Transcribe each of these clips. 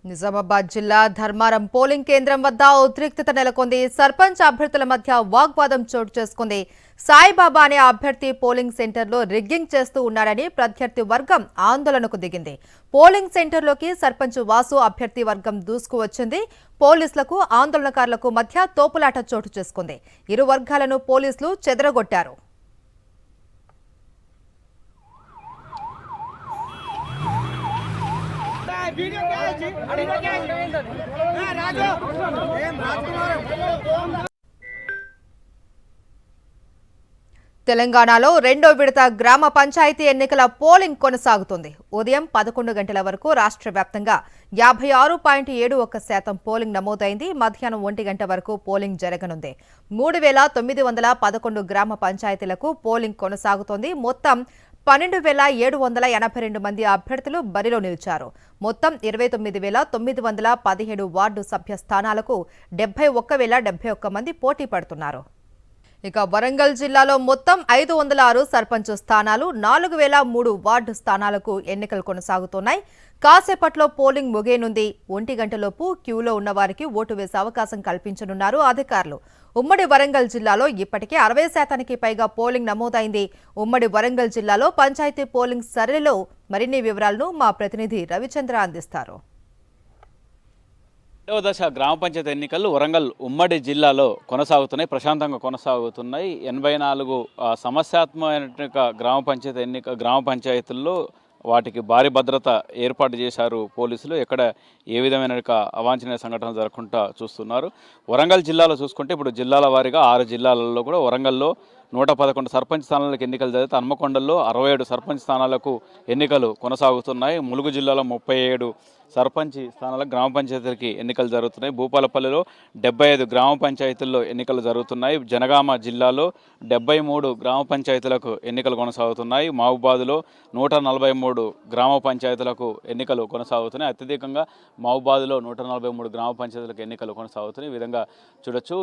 నిజామాబాద్ జిల్లా ధర్మారం పోలింగ్ కేంద్రం వద్ద ఉద్రిక్తత నెలకొంది. సర్పంచ్ అభ్యర్థుల మధ్య వాగ్వాదం చోటు చేసుకుంది. సాయిబాబా అనే అభ్యర్థి పోలింగ్ సెంటర్లో రిగ్గింగ్ చేస్తూ ఉన్నాడని ప్రత్యర్థి వర్గం ఆందోళనకు దిగింది. పోలింగ్ సెంటర్లోకి సర్పంచ్ వాసు అభ్యర్థి వర్గం దూసుకువచ్చింది. పోలీసులకు ఆందోళనకారులకు మధ్య తోపులాట చోటు చేసుకుంది. ఇరు వర్గాలను పోలీసులు చెదరగొట్టారు. తెలంగాణలో రెండో విడత గ్రామ పంచాయతీ ఎన్నికల పోలింగ్ కొనసాగుతుంది. ఉదయం 11 గంటల వరకు రాష్ట్ర వ్యాప్తంగా 56.71% పోలింగ్ నమోదైంది. మధ్యాహ్నం 1 గంట వరకు పోలింగ్ జరగనుంది. 3911 గ్రామ పంచాయతీలకు పోలింగ్ కొనసాగుతోంది. మొత్తం 12,782 మంది అభ్యర్థులు బరిలో నిలిచారు. మొత్తం 29,917 వార్డు సభ్య స్థానాలకు 71,071 మంది పోటీ పడుతున్నారు. ఇక వరంగల్ జిల్లాలో మొత్తం 506 సర్పంచ్ స్థానాలు, 4,003 వార్డు స్థానాలకు ఎన్నికలు కొనసాగుతున్నాయి. కాసేపట్లో పోలింగ్ ముగియనుంది. 1 గంటలోపు క్యూలో ఉన్న వారికి ఓటు వేసే అవకాశం కల్పించనున్నారు అధికారులు. ఉమ్మడి వరంగల్ జిల్లాలో ఇప్పటికే 60% పైగా పోలింగ్ నమోదైంది. ఉమ్మడి వరంగల్ జిల్లాలో పంచాయతీ పోలింగ్ సరళిలో మరిన్ని వివరాలను మా ప్రతినిధి రవిచంద్ర అందిస్తారు. రెండవ దశ గ్రామ పంచాయతీ ఎన్నికలు వరంగల్ ఉమ్మడి జిల్లాలో కొనసాగుతున్నాయి, ప్రశాంతంగా కొనసాగుతున్నాయి. 84 సమస్యాత్మక గ్రామ పంచాయతీల్లో వాటికి భారీ భద్రత ఏర్పాటు చేశారు పోలీసులు. ఎక్కడ ఏ విధమైన అవాంఛనీయ సంఘటనలు జరగకుండా చూస్తున్నారు. వరంగల్ జిల్లాలో చూసుకుంటే ఇప్పుడు జిల్లాల వారీగా 6 జిల్లాలలో కూడా వరంగల్లో 111 సర్పంచ్ స్థానాలకు ఎన్నికలు జరిగితే హన్మకొండలో 67 సర్పంచ్ స్థానాలకు ఎన్నికలు కొనసాగుతున్నాయి. ములుగు జిల్లాలో 37 సర్పంచ్ స్థానాలకు గ్రామ పంచాయతీలకి ఎన్నికలు జరుగుతున్నాయి. భూపాలపల్లిలో 75 గ్రామ పంచాయతీల్లో ఎన్నికలు జరుగుతున్నాయి. జనగామ జిల్లాలో 73 గ్రామ పంచాయతీలకు ఎన్నికలు కొనసాగుతున్నాయి. మహబూబాద్లో 143 గ్రామ పంచాయతీలకు ఎన్నికలు కొనసాగుతున్నాయి. అత్యధికంగా మహబూబాద్లో 143 గ్రామ పంచాయతీలకు ఎన్నికలు కొనసాగుతున్నాయి. ఈ విధంగా చూడొచ్చు.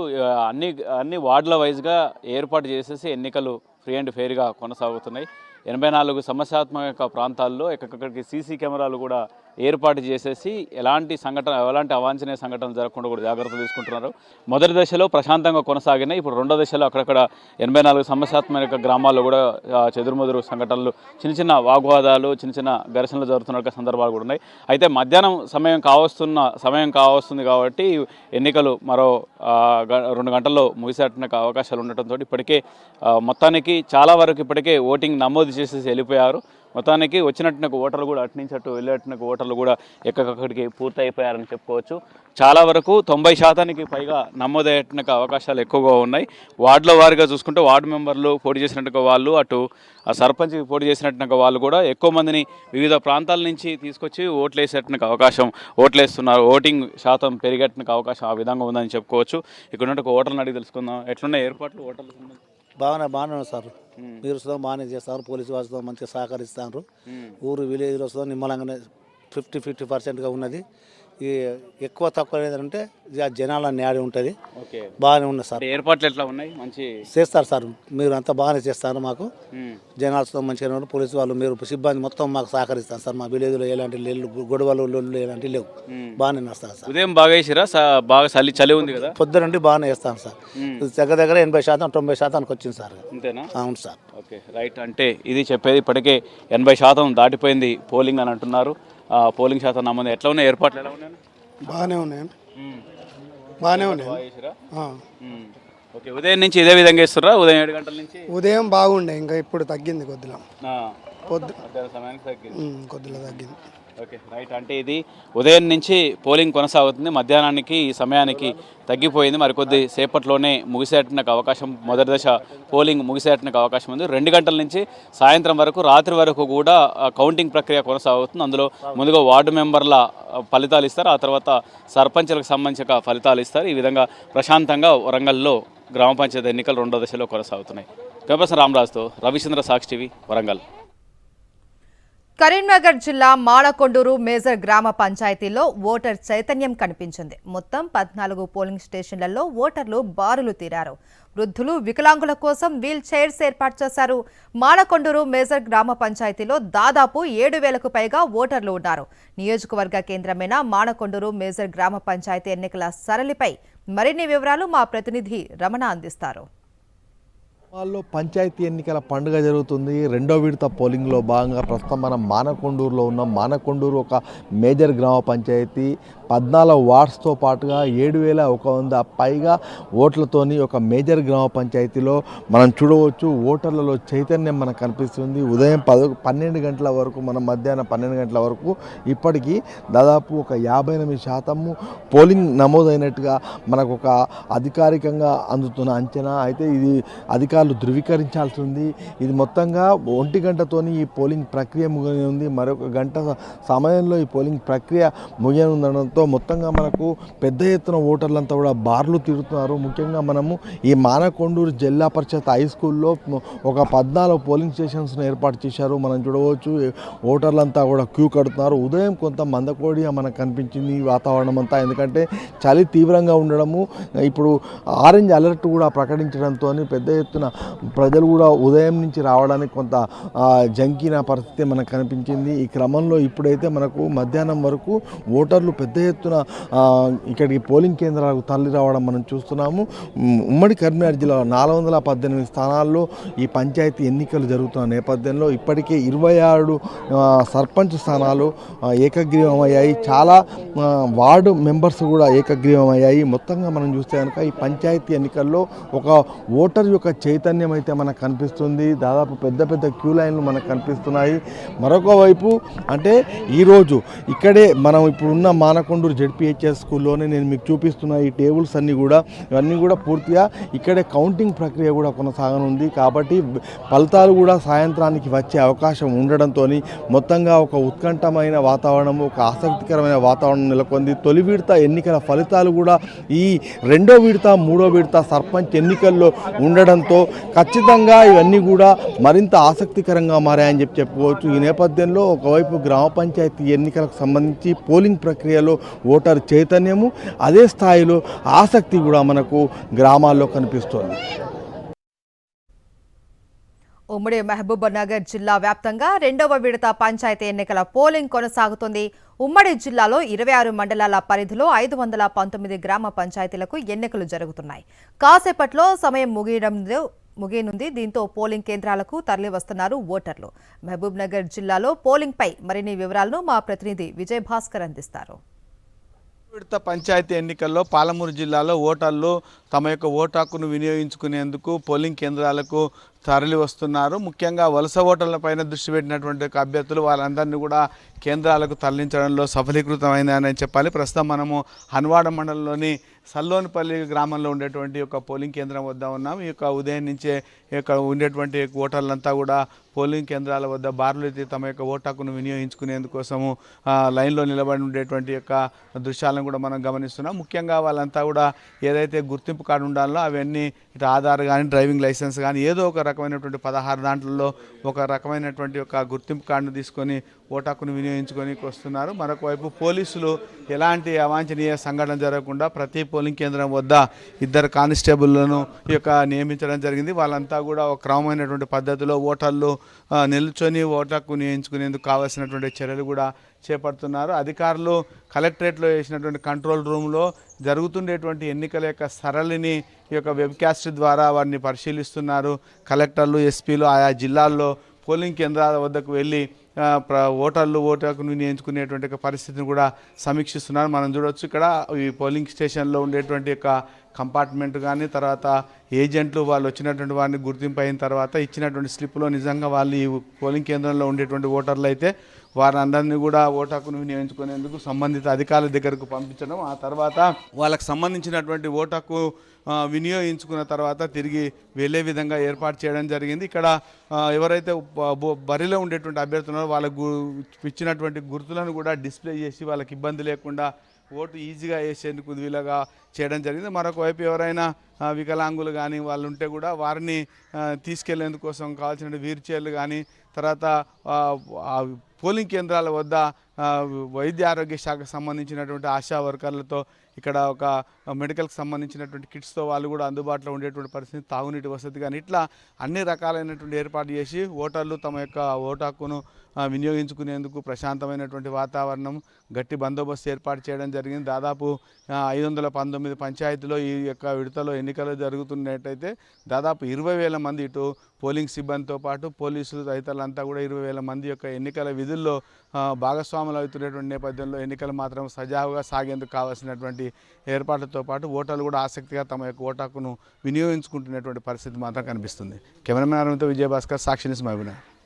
అన్ని వార్డుల వైజ్గా ఏర్పాటు చేసేసి ఎన్నికలు ఫ్రీ అండ్ ఫెయిర్గా కొనసాగుతున్నాయి. 84 సమస్యాత్మక ప్రాంతాల్లో ఎక్కడికి సీసీ కెమెరాలు కూడా ఏర్పాటు చేసేసి ఎలాంటి అవాంఛనీయ సంఘటనలు జరగకుండా కూడా జాగ్రత్తలు తీసుకుంటున్నారు. మొదటి దశలో ప్రశాంతంగా కొనసాగినాయి. ఇప్పుడు రెండో దశలో అక్కడక్కడ 84 సమస్యాత్మక గ్రామాల్లో కూడా చెదురుమదురు సంఘటనలు, చిన్న వాగ్వాదాలు, చిన్న ఘర్షణలు జరుగుతున్న సందర్భాలు కూడా ఉన్నాయి. అయితే మధ్యాహ్నం సమయం కావస్తుంది కాబట్టి ఎన్నికలు మరో 2 గంటల్లో ముగిసేట అవకాశాలు ఉండటంతో ఇప్పటికే మొత్తానికి చాలా వరకు ఇప్పటికే ఓటింగ్ నమోదు చేసేసి వెళ్ళిపోయారు. మొత్తానికి వచ్చినట్టు ఓటర్లు కూడా అటు వెళ్ళేట ఓటర్లు కూడా ఎక్కడికి పూర్తి అయిపోయారని చెప్పుకోవచ్చు. చాలా వరకు 90% పైగా నమోదయ్యేట అవకాశాలు ఎక్కువగా ఉన్నాయి. వార్డుల వారీగా చూసుకుంటే వార్డు మెంబర్లు పోటీ చేసినట్టుగా వాళ్ళు, అటు సర్పంచ్ పోటీ చేసినట్టుగా వాళ్ళు కూడా ఎక్కువ మందిని వివిధ ప్రాంతాల నుంచి తీసుకొచ్చి ఓట్లేస్తున్నారు. ఓటింగ్ శాతం పెరిగేట అవకాశం ఆ విధంగా ఉందని చెప్పుకోవచ్చు. ఇక్కడ ఓటర్లను అడిగి తెలుసుకుందాం. ఎట్లున్నాయి ఏర్పాట్లు ఓటర్లు? బాగానే ఉన్నాయి సార్. మీరు వస్తుందో బాగానే చేస్తారు. పోలీసు వాళ్ళతో మంచిగా సహకరిస్తారు. ఊరు విలేజ్లో వస్తుందో నిమ్మలంగానే 50% ఉన్నది. ఈ ఎక్కువ తక్కువ లేదంటే జనాల న్యాయం ఉంటుంది. బాగానే ఉన్నది సార్. ఏర్పాట్లు ఎట్లా ఉన్నాయి? మంచి చేస్తారు సార్. మీరు అంతా బాగానే చేస్తారు. మాకు జనాలతో మంచిగా ఉన్నారు. పోలీసు వాళ్ళు మీరు సిబ్బంది మొత్తం మాకు సహకరిస్తారు సార్. మా విలేజ్లో ఎలాంటి గొడవలు ఎలాంటి లేవు. బాగానే నడుస్తారు సార్. ఉదయం బాగా వేసిరా? బాగా చలి ఉంది కదా? పొద్దునండి బాగానే వేస్తాను సార్. దగ్గర 80% 90% వచ్చింది సార్. అంతేనా? అవును సార్. Okay, right. అంటే ఇది చెప్పేది ఇప్పటికే 80% దాటిపోయింది పోలింగ్ అని అంటున్నారు. పోలింగ్ శాతం నమోదు ఎట్లా ఉన్నాయి? ఏర్పాట్లు ఎలా ఉన్నాయి? బాగానే ఉన్నాయి. బాగానే ఉన్నాయి. ఓకే, ఉదయం నుంచి ఇదే విధంగా ఇస్తుర్రా? ఉదయం 7 గంటల నుంచి ఉదయం బాగుండే, ఇంకా ఇప్పుడు తగ్గింది కొద్దిగా. సమయానికి తగ్గింది. కొద్దిగా తగ్గింది. Okay, right. అంటే ఇది ఉదయం నుంచి పోలింగ్ కొనసాగుతుంది. మధ్యాహ్నానికి ఈ సమయానికి తగ్గిపోయింది. మరికొద్ది సేపట్లోనే ముగిసేటకు అవకాశం, మొదటి దశ పోలింగ్ ముగిసేటకు అవకాశం ఉంది. 2 గంటల నుంచి సాయంత్రం వరకు, రాత్రి వరకు కూడా కౌంటింగ్ ప్రక్రియ కొనసాగుతుంది. అందులో ముందుగా వార్డు మెంబర్ల ఫలితాలు ఇస్తారు, ఆ తర్వాత సర్పంచ్లకు సంబంధించిన ఫలితాలు ఇస్తారు. ఈ విధంగా ప్రశాంతంగా వరంగల్లో గ్రామ పంచాయతీ ఎన్నికలు రెండో దశలో కొనసాగుతున్నాయి. కెమెరా పర్సన్ రామరాజుతో రవిచంద్ర, సాక్షి టీవీ, వరంగల్. కరీంనగర్ జిల్లా మానకొండూరు మేజర్ గ్రామ పంచాయతీలో ఓటర్ చైతన్యం కనిపించింది. మొత్తం 14 పోలింగ్ స్టేషన్లలో ఓటర్లు బారులు తీరారు. వృద్ధులు, వికలాంగుల కోసం వీల్ చైర్స్ ఏర్పాటు చేశారు. మానకొండూరు మేజర్ గ్రామ పంచాయతీలో దాదాపు 7,000కు పైగా ఓటర్లు ఉన్నారు. నియోజకవర్గ కేంద్రమైన మానకొండూరు మేజర్ గ్రామ పంచాయతీ ఎన్నికల సరళిపై మరిన్ని వివరాలు మా ప్రతినిధి రమణ అందిస్తారు. గ్రామాల్లో పంచాయతీ ఎన్నికల పండుగ జరుగుతుంది. రెండో విడత పోలింగ్లో భాగంగా ప్రస్తుతం మనం మానకొండూరులో ఉన్నాం. మానకొండూరు ఒక మేజర్ గ్రామ పంచాయతీ. 14 వార్డ్స్తో పాటుగా 7,100 పైగా ఓట్లతోని ఒక మేజర్ గ్రామ పంచాయతీలో మనం చూడవచ్చు. ఓటర్లలో చైతన్యం మనకు కనిపిస్తుంది. ఉదయం 12 గంటల వరకు, మనం మధ్యాహ్నం 12 గంటల వరకు ఇప్పటికీ దాదాపు ఒక 58% పోలింగ్ నమోదైనట్టుగా మనకు ఒక అధికారికంగా అందుతున్న అంచనా. అయితే ఇది అధికారులు ధృవీకరించాల్సి ఉంది. ఇది మొత్తంగా 1 గంటతోని ఈ పోలింగ్ ప్రక్రియ ముగియనుంది. మరొక గంట సమయంలో ఈ పోలింగ్ ప్రక్రియ ముగియనుండడంతో మొత్తంగా మనకు పెద్ద ఎత్తున ఓటర్లంతా కూడా బార్లు తిరుగుతున్నారు. ముఖ్యంగా మనము ఈ మానకొండూరు జిల్లా పరిషత్ హై స్కూల్లో ఒక 14 పోలింగ్ స్టేషన్స్ను ఏర్పాటు చేశారు. మనం చూడవచ్చు ఓటర్లంతా కూడా క్యూ కడుతున్నారు. ఉదయం కొంత మందకోడిగా మనకు కనిపించింది ఈ వాతావరణం అంతా. ఎందుకంటే చలి తీవ్రంగా ఉండడము, ఇప్పుడు ఆరెంజ్ అలర్ట్ కూడా ప్రకటించడంతో పెద్ద ఎత్తున ప్రజలు కూడా ఉదయం నుంచి రావడానికి కొంత జంకిన పరిస్థితి మనకు కనిపించింది. ఈ క్రమంలో ఇప్పుడైతే మనకు మధ్యాహ్నం వరకు ఓటర్లు పెద్ద ఎత్తున ఇక్కడికి పోలింగ్ కేంద్రాలకు తరలి రావడం మనం చూస్తున్నాము. ఉమ్మడి కరీంనగర్ జిల్లాలో 418 స్థానాల్లో ఈ పంచాయతీ ఎన్నికలు జరుగుతున్న నేపథ్యంలో ఇప్పటికే 26 సర్పంచ్ స్థానాలు ఏకగ్రీవమయ్యాయి. చాలా వార్డు మెంబర్స్ కూడా ఏకగ్రీవమయ్యాయి. మొత్తంగా మనం చూస్తే కనుక ఈ పంచాయతీ ఎన్నికల్లో ఒక ఓటర్ యొక్క చైతన్యం అయితే మనకు కనిపిస్తుంది. దాదాపు పెద్ద పెద్ద క్యూ లైన్లు మనకు కనిపిస్తున్నాయి. మరొక వైపు అంటే ఈరోజు ఇక్కడే మనం ఇప్పుడున్న మానకొండూరు జెడ్పీహెచ్ఎస్ స్కూల్లోనే నేను మీకు చూపిస్తున్న ఈ టేబుల్స్ ఇవన్నీ కూడా పూర్తిగా ఇక్కడే కౌంటింగ్ ప్రక్రియ కూడా కొనసాగనుంది. కాబట్టి ఫలితాలు కూడా సాయంత్రానికి వచ్చే అవకాశం ఉండడంతో మొత్తంగా ఒక ఉత్కంఠమైన వాతావరణం, ఒక ఆసక్తికరమైన వాతావరణం నెలకొంది. తొలి విడత ఎన్నికల ఫలితాలు కూడా ఈ రెండో విడత, మూడో విడత సర్పంచ్ ఎన్నికల్లో ఉండడంతో ఖచ్చితంగా ఇవన్నీ కూడా మరింత ఆసక్తికరంగా మారాయని చెప్పుకోవచ్చు. ఈ నేపథ్యంలో ఒకవైపు గ్రామ పంచాయతీ ఎన్నికలకు సంబంధించి పోలింగ్ ప్రక్రియలో ఓటర్ చైతన్యము, అదే స్థాయిలో ఆసక్తి కూడా మనకు గ్రామాల్లో కనిపిస్తోంది. ఉమ్మడి మహబూబ్నగర్ జిల్లా వ్యాప్తంగా రెండవ విడత పంచాయతీ ఎన్నికల పోలింగ్ కొనసాగుతుంది. ఉమ్మడి జిల్లాలో 26 మండలాల పరిధిలో 519 గ్రామ పంచాయతీలకు ఎన్నికలు జరుగుతున్నాయి. కాసేపట్లో సమయం ముగియనుంది. దీంతో పోలింగ్ కేంద్రాలకు తరలి వస్తున్నారు ఓటర్లు. మహబూబ్నగర్ జిల్లాలో పోలింగ్ పై మరిన్ని వివరాలను మా ప్రతినిధి విజయ్ భాస్కర్ అందిస్తారు. విడత పంచాయతీ ఎన్నికల్లో పాలమూరు జిల్లాలో ఓటర్లు తమ యొక్క ఓటు హక్కును వినియోగించుకునేందుకు పోలింగ్ కేంద్రాలకు తరలి వస్తున్నారు. ముఖ్యంగా వలస ఓటర్లపైన దృష్టి పెట్టినటువంటి అభ్యర్థులు వాళ్ళందరినీ కూడా కేంద్రాలకు తరలించడంలో సఫలీకృతమైందని చెప్పాలి. ప్రస్తుతం మనము హన్వాడ మండలంలోని సల్లోనిపల్లి గ్రామంలో ఉండేటువంటి ఒక పోలింగ్ కేంద్రం వద్ద ఉన్నాం. ఈ యొక్క ఉదయం నుంచే ఇక్కడ ఉండేటువంటి ఓటర్లంతా కూడా పోలింగ్ కేంద్రాల వద్ద బారులు ఎత్తి తమ యొక్క ఓటు హక్కును వినియోగించుకునేందుకోసము లైన్లో నిలబడి ఉండేటువంటి యొక్క దృశ్యాలను కూడా మనం గమనిస్తున్నాం. ముఖ్యంగా వాళ్ళంతా కూడా ఏదైతే గుర్తింపు కార్డు ఉండాలో అవన్నీ ఇటు ఆధార్ కానీ, డ్రైవింగ్ లైసెన్స్ కానీ, ఏదో ఒక రకమైనటువంటి 16 దాంట్లో ఒక రకమైనటువంటి ఒక గుర్తింపు కార్డును తీసుకొని ఓటు హక్కును వినియోగించుకొని వస్తున్నారు. మరొక వైపు పోలీసులు ఎలాంటి అవాంఛనీయ సంఘటన జరగకుండా ప్రతి పోలింగ్ కేంద్రం వద్ద 2 కానిస్టేబుల్లను నియమించడం జరిగింది. వాళ్ళంతా కూడా ఒక క్రమమైనటువంటి పద్ధతిలో ఓటర్లు నిల్చొని ఓటు హక్కు వినియోగించుకునేందుకు కావాల్సినటువంటి చర్యలు కూడా చేపడుతున్నారు. అధికారులు కలెక్టరేట్లో వేసినటువంటి కంట్రోల్ రూమ్లో జరుగుతుండేటువంటి ఎన్నికల యొక్క సరళిని ఈ యొక్క వెబ్కాస్ట్ ద్వారా వారిని పరిశీలిస్తున్నారు. కలెక్టర్లు, ఎస్పీలు ఆయా జిల్లాల్లో పోలింగ్ కేంద్రాల వద్దకు వెళ్ళి ఓటర్లు ఓటు హక్కును వినియోగించుకునేటువంటి పరిస్థితిని కూడా సమీక్షిస్తున్నారు. మనం చూడవచ్చు ఇక్కడ ఈ పోలింగ్ స్టేషన్లో ఉండేటువంటి యొక్క కంపార్ట్మెంట్ కానీ, తర్వాత ఏజెంట్లు వాళ్ళు వచ్చినటువంటి వారిని గుర్తింపు అయిన తర్వాత ఇచ్చినటువంటి స్లిప్లో నిజంగా వాళ్ళు ఈ పోలింగ్ కేంద్రంలో ఉండేటువంటి ఓటర్లు అయితే వారందరినీ కూడా ఓటు హక్కును వినియోగించుకునేందుకు సంబంధిత అధికారుల దగ్గరకు పంపించడం, ఆ తర్వాత వాళ్ళకు సంబంధించినటువంటి ఓటు హక్కు వినియోగించుకున్న తర్వాత తిరిగి వెళ్ళే విధంగా ఏర్పాటు చేయడం జరిగింది. ఇక్కడ ఎవరైతే బరిలో ఉండేటువంటి అభ్యర్థులు వాళ్ళకు ఇచ్చినటువంటి గుర్తులను కూడా డిస్ప్లే చేసి వాళ్ళకి ఇబ్బంది లేకుండా ఓటు ఈజీగా వేసేందుకు వీలుగా చేయడం జరిగింది. మరొక వైపు ఎవరైనా వికలాంగులు కానీ వాళ్ళు ఉంటే కూడా వారిని తీసుకెళ్లేందుకోసం కావాల్సిన వీల్ చైర్లు కానీ, తర్వాత పోలింగ్ కేంద్రాల వద్ద వైద్య ఆరోగ్య శాఖకు సంబంధించినటువంటి ఆశా వర్కర్లతో ఇక్కడ ఒక మెడికల్కి సంబంధించినటువంటి కిట్స్తో వాళ్ళు కూడా అందుబాటులో ఉండేటువంటి పరిస్థితి, తాగునీటి వసతి కానీ ఇట్లా అన్ని రకాలైనటువంటి ఏర్పాటు చేసి ఓటర్లు తమ యొక్క ఓటు హక్కును వినియోగించుకునేందుకు ప్రశాంతమైనటువంటి వాతావరణం, గట్టి బందోబస్తు ఏర్పాటు చేయడం జరిగింది. దాదాపు 519 పంచాయతీలో ఈ యొక్క విడతలో ఎన్నికలు జరుగుతున్నట్టయితే దాదాపు 20,000 మంది ఇటు పోలింగ్ సిబ్బందితో పాటు పోలీసులు తదితరులంతా కూడా 20,000 మంది యొక్క ఎన్నికల విధుల్లో భాగస్వాములు అవుతున్నటువంటి నేపథ్యంలో ఎన్నికలు మాత్రం సజావుగా సాగేందుకు కావాల్సినటువంటి ఏర్పాట్లతో పాటు ఓటర్లు కూడా ఆసక్తిగా తమ యొక్క ఓటు హక్కును వినియోగించుకుంటున్నటువంటి పరిస్థితి మాత్రం కనిపిస్తుంది. కెమెరామెన్ విజయభాస్కర్, సాక్షి న్యూస్, మహబూబ్నగర్.